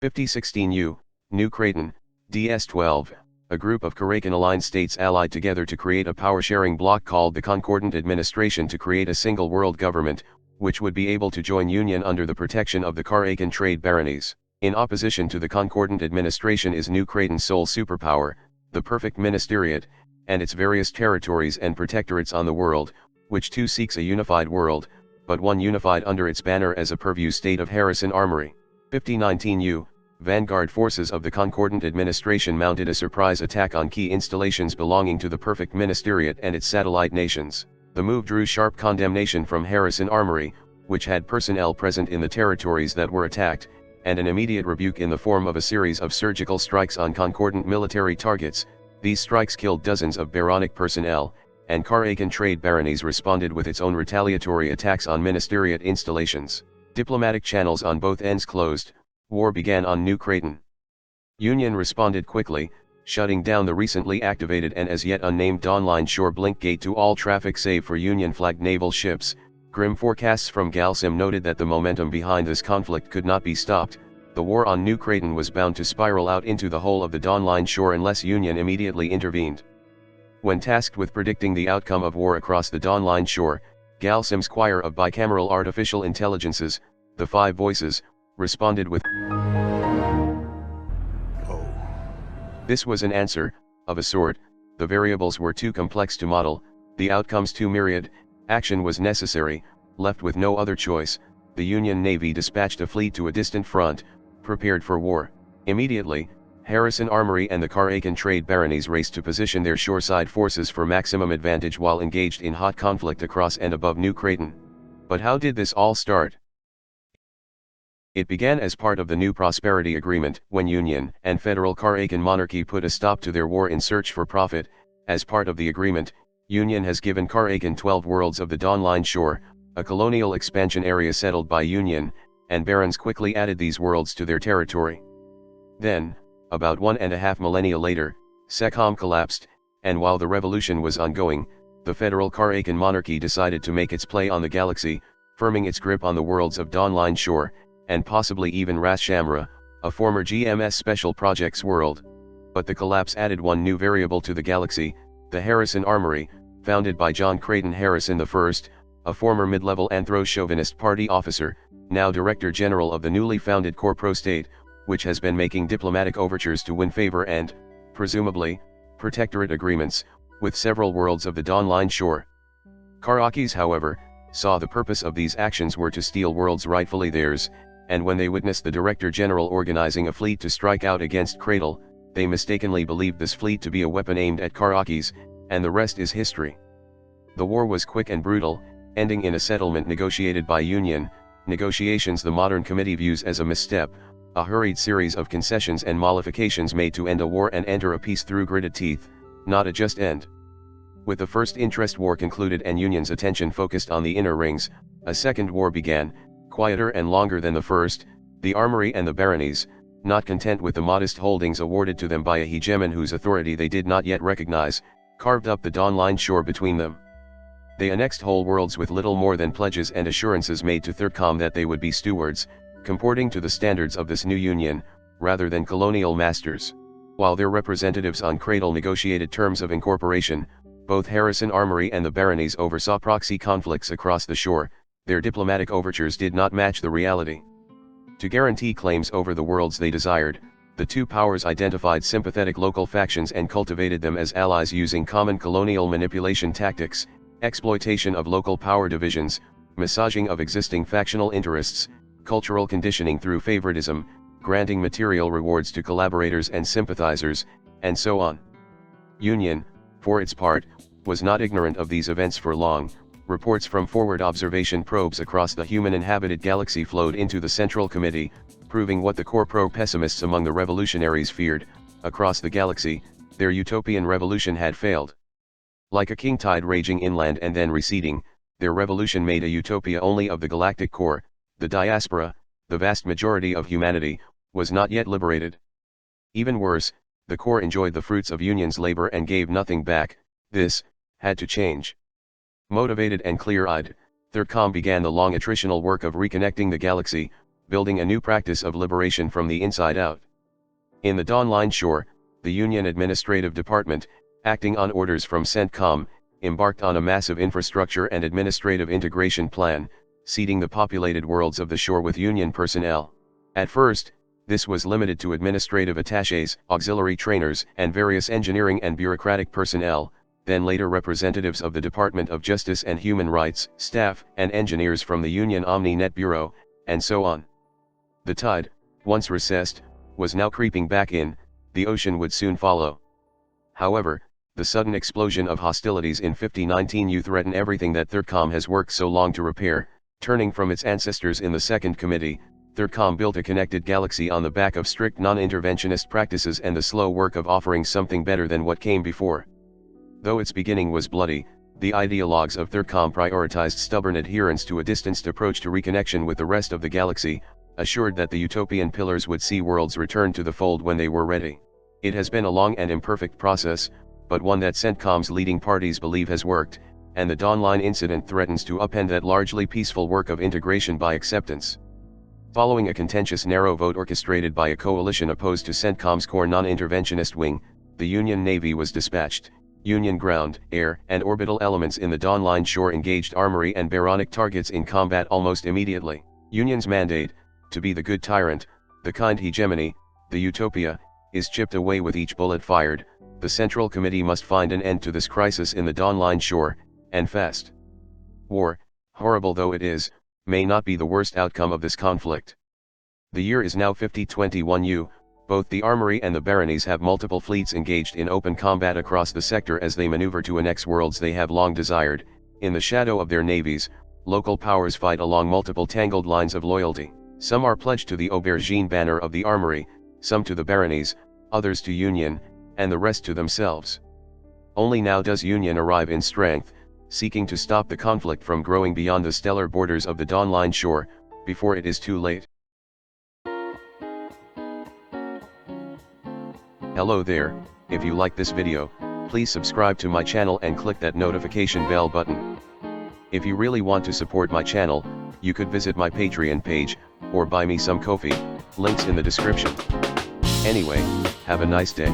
5016U, New Creighton, DS-12, a group of Karakan-aligned states allied together to create a power-sharing bloc called the Concordant Administration to create a single world government, which would be able to join Union under the protection of the Karakan trade baronies. In opposition to the Concordant Administration is New Creighton's sole superpower, the Perfect Ministeriate, and its various territories and protectorates on the world, which too seeks a unified world, but one unified under its banner as a purview state of Harrison Armory. 5019U, vanguard forces of the Concordant Administration mounted a surprise attack on key installations belonging to the Perfect Ministeriate and its satellite nations. The move drew sharp condemnation from Harrison Armory, which had personnel present in the territories that were attacked, and an immediate rebuke in the form of a series of surgical strikes on Concordant military targets. These strikes killed dozens of baronic personnel, and Karakan trade baronies responded with its own retaliatory attacks on ministeriate installations. Diplomatic channels on both ends closed. War began on New Creighton. Union responded quickly, shutting down the recently activated and as yet unnamed Dawnline shore blink gate to all traffic save for Union-flagged naval ships. Grim forecasts from Galsim noted that the momentum behind this conflict could not be stopped. The war on New Creighton was bound to spiral out into the whole of the Dawnline shore unless Union immediately intervened. When tasked with predicting the outcome of war across the Dawnline shore, Galsim's choir of bicameral artificial intelligences, the Five Voices, responded with "Oh." This was an answer, of a sort. The variables were too complex to model, the outcomes too myriad. Action was necessary. Left with no other choice, the Union Navy dispatched a fleet to a distant front, prepared for war. Immediately, Harrison Armory and the Karakan trade baronies raced to position their shoreside forces for maximum advantage while engaged in hot conflict across and above New Creighton. But how did this all start? It began as part of the New Prosperity Agreement, when Union and Federal Karakan monarchy put a stop to their war in search for profit. As part of the agreement, Union has given Karakan 12 worlds of the Dawnline shore, a colonial expansion area settled by Union, and barons quickly added these worlds to their territory. Then, about 1.5 millennia later, Secom collapsed, and while the revolution was ongoing, the Federal Karakan monarchy decided to make its play on the galaxy, firming its grip on the worlds of Dawnline shore, and possibly even Ras Shamra, a former GMS Special Projects world. But the collapse added one new variable to the galaxy, the Harrison Armory, founded by John Creighton Harrison I, a former mid-level anthro-chauvinist party officer, now Director General of the newly founded Corpo-State, which has been making diplomatic overtures to win favor and, presumably, protectorate agreements, with several worlds of the Dawnline shore. Karakis, however, saw the purpose of these actions were to steal worlds rightfully theirs, and when they witnessed the Director General organizing a fleet to strike out against Cradle, they mistakenly believed this fleet to be a weapon aimed at Karakis, and the rest is history. The war was quick and brutal, ending in a settlement negotiated by Union, negotiations the modern committee views as a misstep, a hurried series of concessions and mollifications made to end a war and enter a peace through gritted teeth, not a just end. With the first interest war concluded and Union's attention focused on the inner rings, a second war began, quieter and longer than the first. The Armory and the baronies, not content with the modest holdings awarded to them by a hegemon whose authority they did not yet recognize, carved up the Dawnline shore between them. They annexed whole worlds with little more than pledges and assurances made to Thirdcom that they would be stewards, comporting to the standards of this new union, rather than colonial masters. While their representatives on Cradle negotiated terms of incorporation, both Harrison Armory and the baronies oversaw proxy conflicts across the shore. Their diplomatic overtures did not match the reality. To guarantee claims over the worlds they desired, the two powers identified sympathetic local factions and cultivated them as allies using common colonial manipulation tactics, exploitation of local power divisions, massaging of existing factional interests, cultural conditioning through favoritism, granting material rewards to collaborators and sympathizers, and so on. Union, for its part, was not ignorant of these events for long. Reports from forward observation probes across the human-inhabited galaxy flowed into the Central Committee, proving what the core pro-pessimists among the revolutionaries feared. Across the galaxy, their utopian revolution had failed. Like a king tide raging inland and then receding, their revolution made a utopia only of the galactic core. The diaspora, the vast majority of humanity, was not yet liberated. Even worse, the core enjoyed the fruits of Union's labor and gave nothing back. This had to change. Motivated and clear-eyed, Thirdcom began the long attritional work of reconnecting the galaxy, building a new practice of liberation from the inside out. In the Dawnline shore, the Union Administrative Department, acting on orders from CENTCOM, embarked on a massive infrastructure and administrative integration plan, seeding the populated worlds of the shore with Union personnel. At first, this was limited to administrative attachés, auxiliary trainers, and various engineering and bureaucratic personnel, then later representatives of the Department of Justice and Human Rights, staff, and engineers from the Union Omni-Net Bureau, and so on. The tide, once recessed, was now creeping back in, the ocean would soon follow. However, the sudden explosion of hostilities in 5019 threatened everything that THIRDCOM has worked so long to repair. Turning from its ancestors in the Second Committee, THIRDCOM built a connected galaxy on the back of strict non-interventionist practices and the slow work of offering something better than what came before. Though its beginning was bloody, the ideologues of THIRDCOM prioritized stubborn adherence to a distanced approach to reconnection with the rest of the galaxy, assured that the utopian pillars would see worlds return to the fold when they were ready. It has been a long and imperfect process, but one that CENTCOM's leading parties believe has worked, and the Dawnline incident threatens to upend that largely peaceful work of integration by acceptance. Following a contentious narrow vote orchestrated by a coalition opposed to CENTCOM's core non-interventionist wing, the Union Navy was dispatched. Union ground, air, and orbital elements in the Dawnline shore engaged armory and baronic targets in combat almost immediately. Union's mandate, to be the good tyrant, the kind hegemony, the utopia, is chipped away with each bullet fired. The Central Committee must find an end to this crisis in the Dawnline shore, and fast. War, horrible though it is, may not be the worst outcome of this conflict. The year is now 5021 both the armory and the baronies have multiple fleets engaged in open combat across the sector as they maneuver to annex worlds they have long desired. In the shadow of their navies, local powers fight along multiple tangled lines of loyalty. Some are pledged to the aubergine banner of the armory, some to the baronies, others to Union, and the rest to themselves. Only now does Union arrive in strength, seeking to stop the conflict from growing beyond the stellar borders of the Dawnline shore, before it is too late. Hello there, if you like this video, please subscribe to my channel and click that notification bell button. If you really want to support my channel, you could visit my Patreon page, or buy me some coffee, links in the description. Anyway, have a nice day.